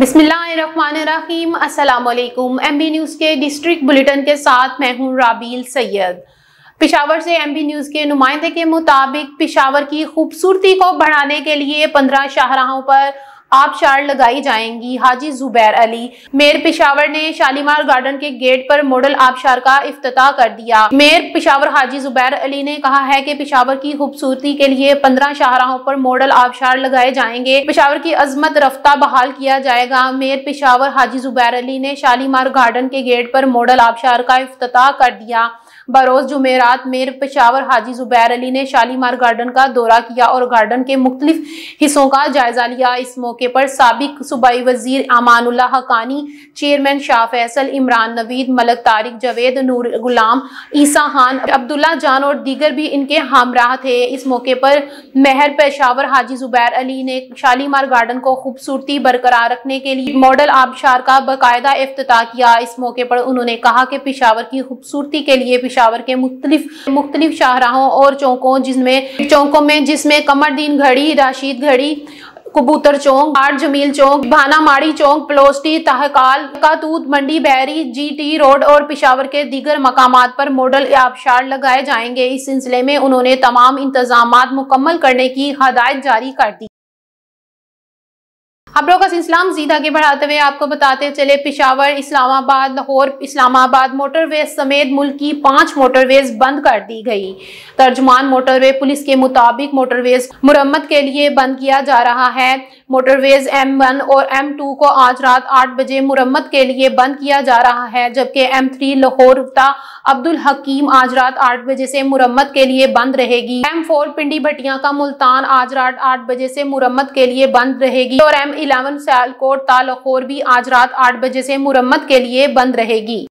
बिस्मिल्लाहिर्रहमानिर्रहीम। अस्सलाम वालेकुम। MB न्यूज़ के डिस्ट्रिक्ट बुलेटिन के साथ मैं हूं राबील सैयद। पेशावर से MB न्यूज़ के नुमाइंदे के मुताबिक पेशावर की खूबसूरती को बढ़ाने के लिए 15 शाहराहों पर आबशार लगाई जाएंगी। हाजी जुबैर अली मेयर पेशावर ने शालीमार गार्डन के गेट पर मॉडल आबशार का इफ्तिताह कर दिया। मेयर पेशावर हाजी जुबैर अली ने कहा है कि पेशावर की खूबसूरती के लिए 15 शाहराहों पर मॉडल आबशार लगाए जाएंगे। पेशावर की अजमत रफ्ता बहाल किया जाएगा। मेयर पेशावर हाजी जुबैर अली ने शालीमार गार्डन के गेट पर मॉडल आबशार का इफ्तिताह कर दिया। बरोज जुमेरात मेयर पेशावर हाजी जुबैर अली ने शालीमार गार्डन का दौरा किया और गार्डन के मुख्तलिफ हिस्सों का जायजा लिया। इस मौके पर साबिक सूबाई वजीर अमानुल्लाह हकानी, चेयरमैन शाह फैसल, इमरान नवीद, मलक तारिक, जवेद, नूर गुलाम, ईसा खान, अब्दुल्ला जान और दीगर भी इनके हमराह थे। इस मौके पर मेयर पेशावर हाजी जुबैर अली ने शालीमार गार्डन को खूबसूरती बरकरार रखने के लिए मॉडल आबशार का बाकायदा इफ्तिताह किया। इस मौके पर उन्होंने कहा कि पेशावर की खूबसूरती के लिए पेशावर के मुख्तलिफ शाहराहों और चौकों में जिसमें कमरदीन घड़ी, राशिद घड़ी, कबूतर चौक, आर जमील चौक, भाना माड़ी चौक, पलोस्टी, तहकाल, कातूत मंडी, बहरी, GT रोड और पेशावर के दीगर मकामात पर मॉडल आबशार लगाए जाएंगे। इस सिलसिले में उन्होंने तमाम इंतजामात मुकम्मल करने की हदायत जारी कर दी। खबरों का सिलसिला मज़ीद आगे बढ़ाते हुए आपको बताते चले, पेशावर, इस्लामाबाद, लाहौर इस्लामाबाद मोटरवेज समेत मुल्क की 5 मोटरवेज बंद कर दी गई। तर्जुमान मोटरवे पुलिस के मुताबिक मोटरवेज मुरम्मत के लिए बंद किया जा रहा है। मोटरवेज M1 और M2 को आज रात 8 बजे मुरम्मत के लिए बंद किया जा रहा है, जबकि M3 लाहौर अब्दुल हकीम आज रात 8 बजे से मुरम्मत के लिए बंद रहेगी। M4 पिंडी भटिया का मुल्तान आज रात 8 बजे से मुरम्मत के लिए बंद रहेगी और M11 सियालकोट लाहौर भी आज रात 8 बजे से मुरम्मत के लिए बंद रहेगी।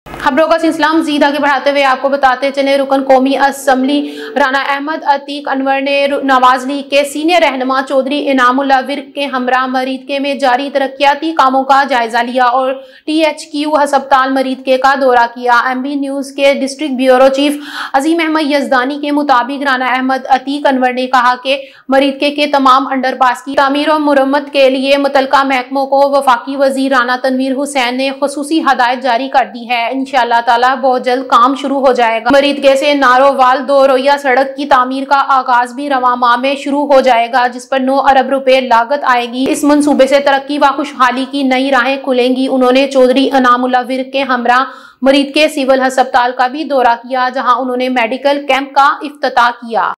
खबरों का सिलसिला मज़ीद आगे बढ़ाते हुए आपको बताते चले, रुकन कौमी असम्बली राना अहमद अतीक अनवर ने नवाज लीग के सीनियर रहनुमा चौधरी इनामुल्लाह विर्क के हमरा मरीदके में जारी तरक्याती कामों का जायजा लिया और THQ हस्पताल मरीदके का दौरा किया। MB न्यूज़ के डिस्ट्रिक्ट ब्यूरो चीफ अजीम अहमद यजदानी के मुताबिक राना अहमद अतीक अनवर ने कहा कि मरीदके के तमाम अंडरपास की तामीर और मुरम्मत के लिए मुतलका महकमों को वफाकी वजीर राना तनवीर हुसैन ने खुसूसी हदायत जारी कर दी है। इंशाअल्लाह ताला बहुत जल्द काम शुरू हो जाएगा। मरीदके से नारोवाल 2 रोइया सड़क की तामीर का आगाज भी रवां माह में शुरू हो जाएगा, जिस पर 9 अरब रुपए लागत आएगी। इस मंसूबे से तरक्की व खुशहाली की नई राहें खुलेंगी। उन्होंने चौधरी इनामुल्लाह विर्क के हमरा मरीदके सिविल अस्पताल का भी दौरा किया, जहां उन्होंने मेडिकल कैंप का इफ्तिताह किया।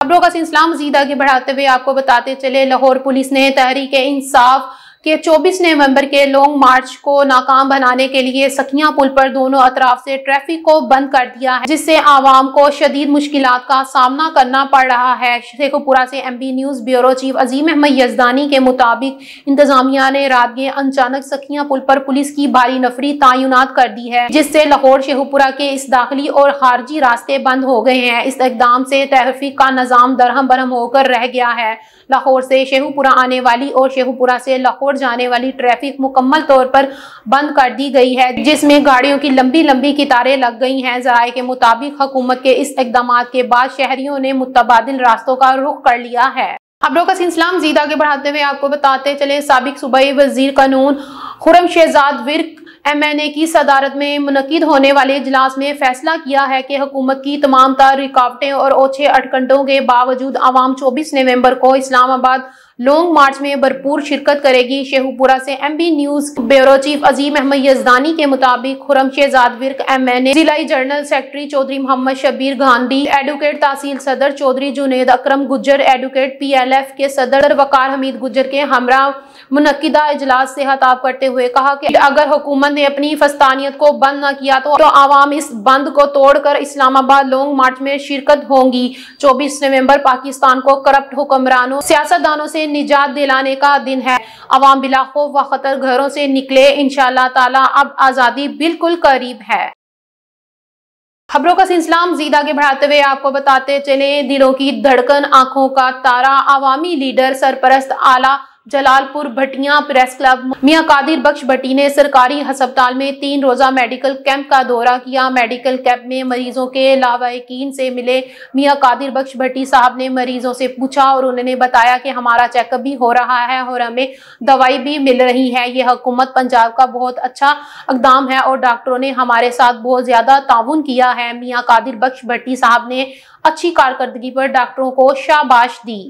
खबरों का सिलसिला मज़ीद आगे बढ़ाते हुए आपको बताते चले, लाहौर पुलिस ने तहरीक इंसाफ के 24 नवंबर के लॉन्ग मार्च को नाकाम बनाने के लिए सखियां पुल पर दोनों अतराफ से ट्रैफिक को बंद कर दिया है, जिससे आवाम को शदीद मुश्किलात का सामना करना पड़ रहा है। शेखुपुरा से MB न्यूज़ ब्यूरो चीफ अजीम अहमद यजदानी के मुताबिक इंतजामिया ने रात के अचानक सखियां पुल पर पुलिस की भारी नफरी तैनात कर दी है, जिससे लाहौर शेखुपुरा के इस दाखिली और खारजी रास्ते बंद हो गए हैं। इस इकदाम से ट्रैफिक का निजाम दरहम बरहम होकर रह गया है। लाहौर से शेखुपुरा आने वाली और शेखुपुरा से लाहौर जाने वाली ट्रैफिक मुकम्मल तौर पर बंद कर दी गई है, जिसमें गाड़ियों की लंबी लंबी कतारें लग गई हैं। ज़राए के मुताबिक हुकूमत के इस इक़दाम के बाद शहरियों ने मुतबादिल रास्तों का रुख कर लिया है। खबरों का सिलसिला मज़ीद आगे बढ़ाते हुए आपको बताते चले, साबिक सूबाई वजीर कानून खुर्रमशहजाद विर्क MNA की सदारत में मुनक़िद होने वाले इजलास में फैसला किया है कि हुकूमत की तमाम तर रुकावटें और ओछे अटकंडों के बावजूद आवाम 24 नवंबर को इस्लामाबाद लॉन्ग मार्च में भरपूर शिरकत करेगी। शेखुपुरा से MB न्यूज़ ब्यूरो चीफ अजीम अहमद यजदानी के मुताबिक खुर्रमशहजाद Virk MNA जिलाई general secretary Chaudhary Mohammad Shabir Gandhi, advocate तहसील सदर चौधरी जुनेद अकरम गुज्जर, एडवोकेट PLF के सदर वकार हमीद गुज्जर के हमरा मुनक़िदा इजलास से खिताब करते हुए कहा कि अगर हुकूमत ने अपनी फस्तानियत को बंद न किया तो आवाम इस बंद को तोड़कर इस्लामाबाद लॉन्ग मार्च में शिरकत होंगी। 24 नवंबर पाकिस्तान को करप्ट हुक्मरानों सियासतदानों से निजात दिलाने का दिन है। अवाम बिला खौफ व खतर घरों से निकले। इंशाअल्लाह ताला अब आज़ादी बिल्कुल करीब है। खबरों का सिलसिला मज़ीद आगे बढ़ाते हुए आपको बताते चले, दिलों की धड़कन, आंखों का तारा, अवामी लीडर, सरपरस्त, आला जलालपुर भटिया प्रेस क्लब मियां कादिर बख्श भट्टी ने सरकारी अस्पताल में 3 रोजा मेडिकल कैंप का दौरा किया। मेडिकल कैंप में मरीजों के लावाकिन से मिले मियां कादिर बख्श भट्टी साहब ने मरीजों से पूछा और उन्होंने बताया कि हमारा चेकअप भी हो रहा है और हमें दवाई भी मिल रही है। ये हुकूमत पंजाब का बहुत अच्छा इक़दाम है और डॉक्टरों ने हमारे साथ बहुत ज्यादा ताउन किया है। मियां कादिर बख्श भट्टी साहब ने अच्छी कारकर्दगी पर डॉक्टरों को शाबाश दी।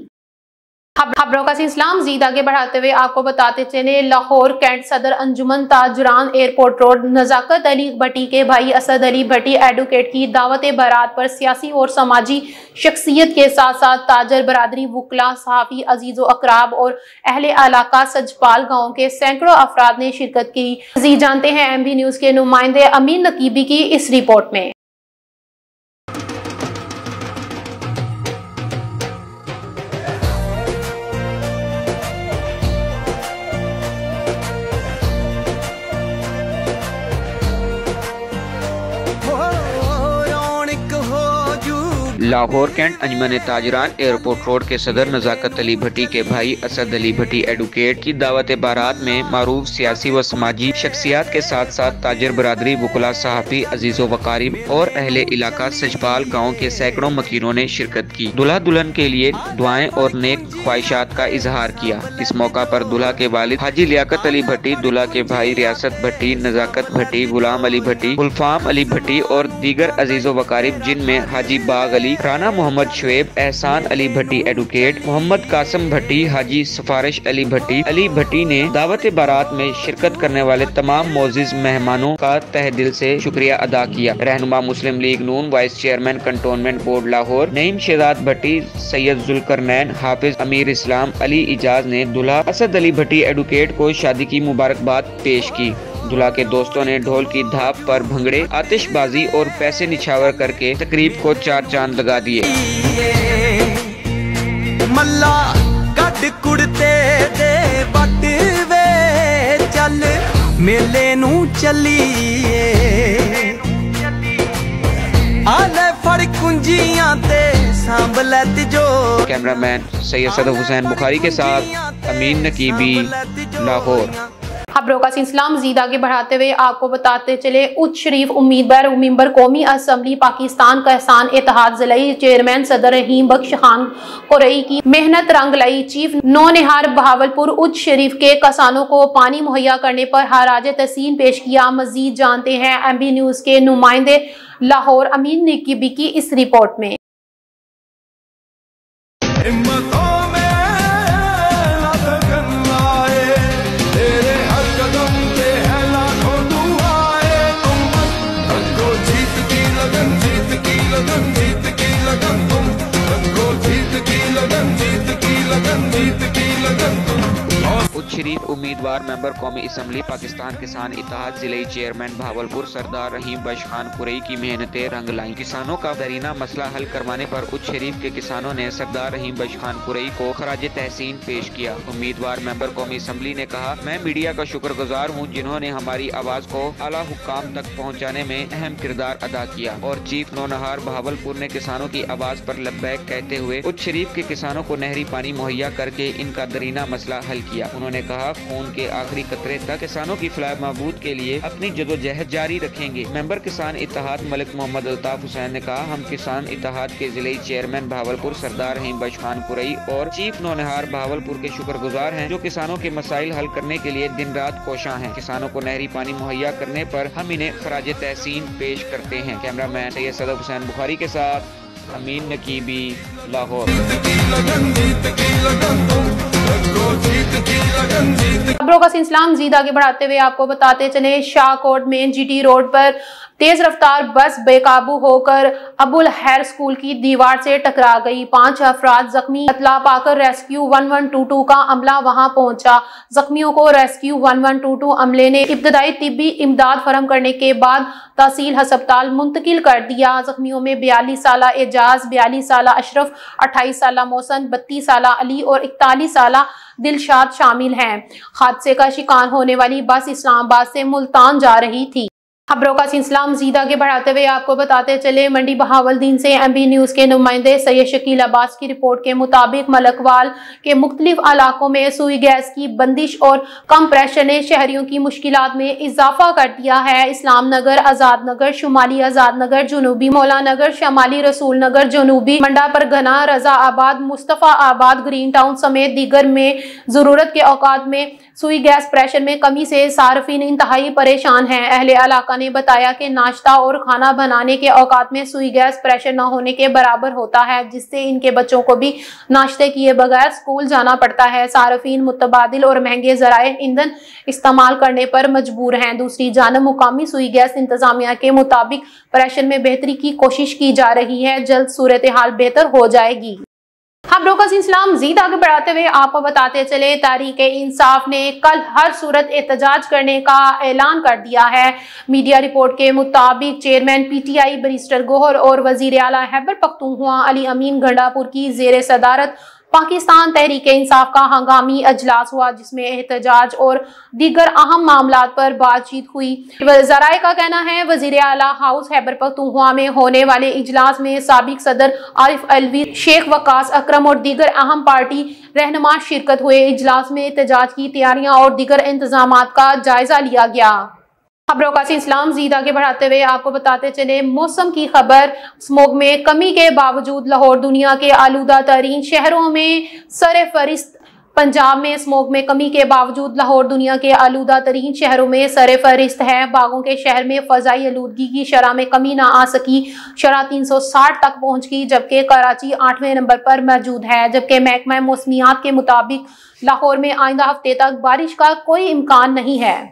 खबरों का सिलसिला मज़ीद आगे बढ़ाते हुए आपको बताते चले, लाहौर कैंट सदर अंजुमन ताजरान एयरपोर्ट रोड नज़ाकत अली भट्टी के भाई असद अली भट्टी एडवोकेट की दावत बारात पर सियासी और समाजी शख्सियत के साथ साथ ताजर बरादरी, वकला, सहाफ़ी, अजीज़ व अकराब और अहले इलाका सजपाल गाँव के सैकड़ों अफराद ने शिरकत की। मज़ीद जानते हैं MB न्यूज़ के नुमाइंदे अमीन नकीबी की इस रिपोर्ट में। लाहौर कैंट अंजुमन ताजरान एयरपोर्ट रोड के सदर नज़ाकत अली भट्टी के भाई असद अली भट्टी एडवोकेट की दावत बारात में मारूफ सियासी व समाजी शख्सियात के साथ साथ ताजर बरादरी, वकला, सहाफ़ी, अजीज़ो वकारिब और अहले इलाका सजपाल गाँव के सैकड़ों मकीनों ने शिरकत की। दुल्हा दुल्हन के लिए दुआएं और नेक ख्वाहिशात का इजहार किया। इस मौका पर दुल्हा के वालिद हाजी लियाकत अली भट्टी, दुल्हा के भाई रियासत भट्टी, नज़ाकत भट्टी, गुलाम अली भट्टी, गुलफाम अली भट्टी और दीगर अजीज़ो वकारिब जिनमें हाजी बाग अली, राना मोहम्मद शुएब, एहसान अली भट्टी एडवोकेट, मोहम्मद कासम भट्टी, हाजी सिफारिश अली भट्टी ने दावत बारात में शिरकत करने वाले तमाम मोअज़्ज़िज़ मेहमानों का तहे दिल से शुक्रिया अदा किया। रहनुमा Muslim League Noon, vice chairman cantonment board Lahore Naeem Shahzad Bhatti, Syed Zulqarnain, Hafiz Amir Islam Ali Ijaz ने दुल्हा असद अली भट्टी एडवोकेट को शादी की मुबारकबाद पेश की। दुल्हा के दोस्तों ने ढोल की धाप पर भंगड़े, आतिशबाजी और पैसे निछावर करके तकरीब को 4 चांद लगा दिए। मल्ला गड कुड़ते दे बट वे चल मेले नू चलिए, आले फड़ कुंजियां ते सांभल तिजो। कैमरामैन सैयद सदफ हुसैन बुखारी के साथ अमीन नकीबी, लाहौर। खबरों का सिलसिला मज़ीद आगे बढ़ाते हुए आपको बताते चले, उच्च शरीफ उम्मीदवार मेंबर कौमी असम्बली पाकिस्तान का एहसान इत्तेहाद ज़िलाई चेयरमैन सदर रहीम बख्श खान कुरैशी की मेहनत रंग लाई। चीफ नौनिहार बहावलपुर उच्च शरीफ के किसानों को पानी मुहैया करने पर हराज तहसीन पेश किया। मज़ीद जानते हैं MB न्यूज़ के नुमाइंदे लाहौर अमीन नकीबी की इस रिपोर्ट में। उच्च शरीफ उम्मीदवार मेंबर कौमी असम्बली पाकिस्तान किसान इत्तेहाद जिले चेयरमैन भावलपुर सरदार रहीम बख्श खान कुरैशी की मेहनतें रंग लाई। किसानों का दरीना मसला हल करवाने पर उच्च शरीफ के किसानों ने सरदार रहीम बख्श खान कुरैशी को खराज तहसीन पेश किया। उम्मीदवार मेंबर कौमी असम्बली ने कहा, मैं मीडिया का शुक्रगुजार हूँ जिन्होंने हमारी आवाज को आला हुक्काम तक पहुँचाने में अहम किरदार अदा किया। और चीफ नौनिहार भावलपुर ने किसानों की आवाज पर लब्बैक कहते हुए उच्च शरीफ के किसानों को नहरी पानी मुहैया करके इनका दरीना मसला हल किया। उन्होंने कहा, खून के आखिरी कतरे तक किसानों की फलाह महबूद के लिए अपनी जदोजहद जारी रखेंगे। मेंबर किसान इत्तेहाद मलिक मोहम्मद अल्ताफ हुसैन ने कहा, हम किसान इत्तेहाद के जिले चेयरमैन भावलपुर सरदार रहीम बख्श खान कुरैशी और चीफ नौनिहार भावलपुर के शुक्रगुजार हैं जो किसानों के मसाइल हल करने के लिए दिन रात कोशां हैं। किसानों को नहरी पानी मुहैया करने पर हम इन्हें खराज तहसीन पेश करते हैं। कैमरामैन सैयद सदफ हुसैन बुखारी के साथ अमीन नकीबी, लाहौर। खबरों का सिलसिला मज़ीद आगे बढ़ाते हुए आपको बताते चले, शाहकोट में GT रोड पर तेज रफ्तार बस बेकाबू होकर अबुल हैर स्कूल की दीवार से टकरा गई। 5 अफराद जख्मी। इत्तला पाकर रेस्क्यू 1122 का अमला वहां पहुंचा। जख्मियों को रेस्क्यू 1122 अमले ने इब्तदाई तिब्बी इमदाद फराहम करने के बाद तहसील अस्पताल मुंतकिल कर दिया। जख्मियों में 42 साला एजाज, 42 साला अशरफ, 28 साला मोहसन, 32 साला अली और 41 साला दिलशाद शामिल हैं। हादसे का शिकार होने वाली बस इस्लामाबाद से मुल्तान जा रही थी। खबरों का सिलसिला मजीद आगे बढ़ाते हुए आपको बताते चले मंडी बहावलदीन से एमबी न्यूज के नुमाइंदे सैयद शकील अब्बास की रिपोर्ट के मुताबिक मलकवाल के मुख्तलिफ इलाकों में सुई गैस की बंदिश और कम प्रेशर ने शहरियों की मुश्किलात में इजाफा कर दिया है। इस्लाम नगर, आजाद नगर, शुमाली आजाद नगर, जनूबी मौला नगर, शमाली रसूल नगर, जनूबी मंडा परगना, रजा आबाद, मुस्तफ़ा आबाद, ग्रीन टाउन समेत दीगर में जरूरत के औकात में सुई गैस प्रेशर में कमी से सार्फिन इंतहाई परेशान हैं। अहले इलाका ने बताया कि नाश्ता और खाना बनाने के औकात में सुई गैस प्रेशर न होने के बराबर होता है, जिससे इनके बच्चों को भी नाश्ते किए बगैर स्कूल जाना पड़ता है। सार्फिन मुतबादिल और महंगे जराए ईंधन इस्तेमाल करने पर मजबूर हैं। दूसरी जानब मुकामी सुई गैस इंतजामिया के मुताबिक प्रेशर में बेहतरी की कोशिश की जा रही है, जल्द सूरत हाल बेहतर हो जाएगी। खबरों का सिलसिला मजीद आगे बढ़ाते हुए आपको बताते चले तहरीक इंसाफ ने कल हर सूरत एहतजाज करने का ऐलान कर दिया है। मीडिया रिपोर्ट के मुताबिक चेयरमैन पीटीआई बैरिस्टर गोहर और वजीर आला खैबर पख्तूनख्वा अली अमीन गंडापुर की जेर सदारत पाकिस्तान तहरीक इंसाफ का हंगामी अजलास हुआ, जिसमें एहतजाज और दीगर अहम मामलात पर बातचीत हुई। जराए का कहना है वजीर आला हाउस खैबर पख्तूनख्वा में होने वाले इजलास में साबिक सदर आरिफ अलवी, शेख वकास अकरम और दीगर अहम पार्टी रहनुमा शिरकत हुए। इजलास में एहतजाज की तैयारियां और दीगर इंतजामात का जायजा लिया गया। खबरों का सिलसिला मजीद आगे बढ़ाते हुए आपको बताते चले मौसम की खबर। स्मोग में कमी के बावजूद लाहौर दुनिया के आलूदा तरीन शहरों में सरफहरिस्त। पंजाब में स्मोग में कमी के बावजूद लाहौर दुनिया के आलूदा तरीन शहरों में सरफहरिस्त है। बागों के शहर में फजाई आलूदगी की शरह में कमी ना आ सकी, शरह 360 तक पहुंच गई, जबकि कराची 8वें नंबर पर मौजूद है। जबकि महकमा मौसमियात के मुताबिक लाहौर में आइंदा हफ्ते तक बारिश का कोई इम्कान नहीं है।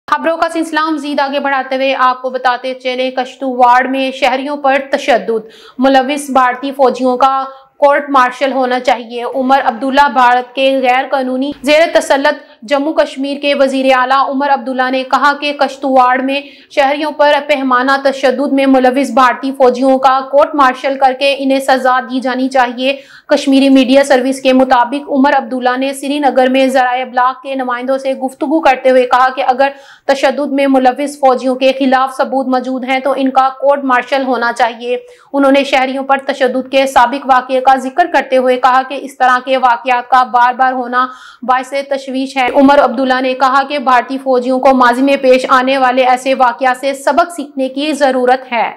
खबरों का सिलसिला मजीद आगे बढ़ाते हुए आपको बताते चले कश्तूवाड़ में शहरियों पर तशद्दुद, मुलविस भारतीय फौजियों का कोर्ट मार्शल होना चाहिए। उमर अब्दुल्ला भारत के गैर कानूनी जेर तसल्लुत जम्मू कश्मीर के वजीर आला उमर अब्दुल्ला ने कहा कि कश्तूवाड़ में शहरियों पर पैमाना तशद्दुद में मुलविस भारतीय फौजियों का कोर्ट मार्शल करके इन्हें सजा दी जानी चाहिए। कश्मीरी मीडिया सर्विस के मुताबिक उमर अब्दुल्ला ने श्रीनगर में ज़राए इब्लाग के नुमाइंदों से गुफ्तगू करते हुए कहा कि अगर तशद्दुद में मुलविस फौजियों के खिलाफ सबूत मौजूद हैं तो इनका कोर्ट मार्शल होना चाहिए। उन्होंने शहरियों पर तशद्दुद के साबिक वाक़ये का जिक्र करते हुए कहा कि इस तरह के वाक़यात का बार बार होना बाइसे तशवीश है। उमर अब्दुल्ला ने कहा कि भारतीय फौजियों को माजी में पेश आने वाले ऐसे वाक़यात से सबक सीखने की जरूरत है।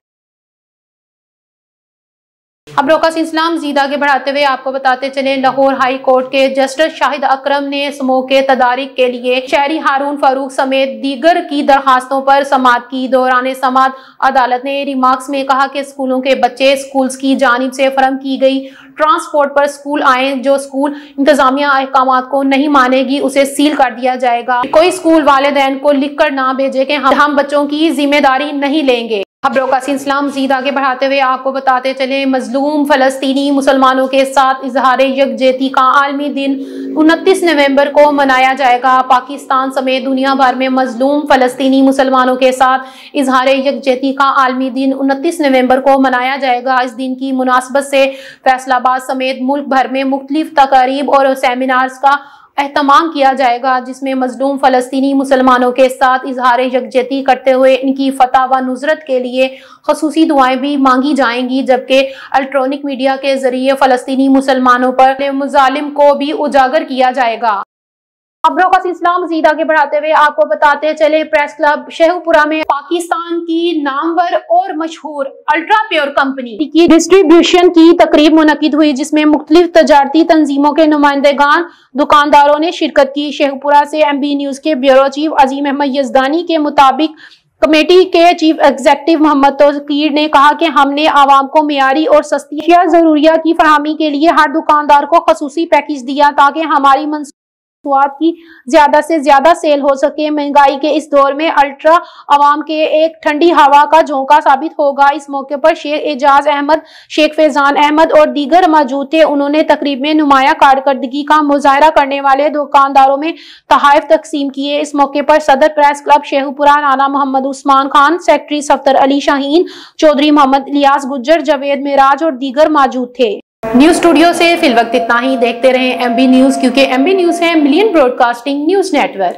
खबरों का सिलसिला मजीद आगे बढ़ाते हुए आपको बताते चले लाहौर हाई कोर्ट के जस्टिस शाहिद अकरम ने स्मोग के तदारीक के लिए शहरी हारून फारूक समेत दीगर की दरखास्तों पर समाअत की। दौरान समाअत अदालत ने रिमार्क्स में कहा कि स्कूलों के बच्चे स्कूल्स की जानिब से फराहम की गई ट्रांसपोर्ट पर स्कूल आए, जो स्कूल इंतजामिया अहकामात को नहीं मानेगी उसे सील कर दिया जाएगा। कोई स्कूल वालिदैन को लिख कर ना भेजे कि हम बच्चों की जिम्मेदारी नहीं लेंगे। खबरों का सिलसिला मजीद आगे बढ़ाते हुए आपको बताते चले मजलूम फलस्तीनी मुसलमानों के साथ इजहार यकजहती का आलमी दिन 29 नवंबर को मनाया जाएगा। पाकिस्तान समेत दुनिया भर में मजलूम फलस्तीनी मुसलमानों के साथ इजहार यकजहती का आलमी दिन 29 नवंबर को मनाया जाएगा। इस दिन की मुनासबत से फैसलाबाद समेत मुल्क भर में मुख्तलिफ तकारीब और सेमिनार्स का एहतमाम किया जाएगा, जिसमें मजलूम फलस्तीनी मुसलमानों के साथ इजहार यकजहती करते हुए इनकी फतह व नुसरत के लिए खसूसी दुआएं भी मांगी जाएंगी। जबकि इलेक्ट्रॉनिक मीडिया के जरिए फलस्तीनी मुसलमानों पर मुजालिम को भी उजागर किया जाएगा। खबरों का सिलसिला मजीद आगे बढ़ाते हुए आपको बताते चले प्रेस क्लब शेखपुरा में पाकिस्तान की नामवर और मशहूर अल्ट्रा प्योर कंपनी की डिस्ट्रीब्यूशन की तकरीब मुनक्किद हुई, जिसमें मुख्तलिफ तजारती तंजीमों के नुमाइंदेगान दुकानदारों ने शिरकत की। शेखपुरा से एमबी न्यूज के ब्यूरो चीफ अजीम अहमद यजदानी के मुताबिक कमेटी के चीफ एग्जीक्यूटिव मोहम्मद तौकीर ने कहा कि हमने आवाम को मियारी और सस्ती अशिया जरूरिया की फराहमी के लिए हर दुकानदार को खसूसी पैकेज दिया ताकि हमारी की ज्यादा से ज्यादा सेल हो सके। महंगाई के इस दौर में अल्ट्रा आवाम के एक ठंडी हवा का झोंका साबित होगा। इस मौके पर शेख एजाज अहमद, शेख फैजान अहमद और दीगर मौजूद थे। उन्होंने तकरीब में नुमाया कारकर्दगी का मुजाहरा करने वाले दुकानदारों में तोहफे तकसीम किए। इस मौके पर सदर प्रेस क्लब शेखपुरा नाना मोहम्मद उस्मान खान, सेक्रेटरी सफ्तर अली शाहीन, चौधरी मोहम्मद इलियास गुज्जर, जावेद मेराज और दीगर मौजूद थे। न्यूज स्टूडियो से फिल वक्त इतना ही। देखते रहें एमबी न्यूज, क्योंकि एमबी न्यूज है मिलियन ब्रॉडकास्टिंग न्यूज नेटवर्क।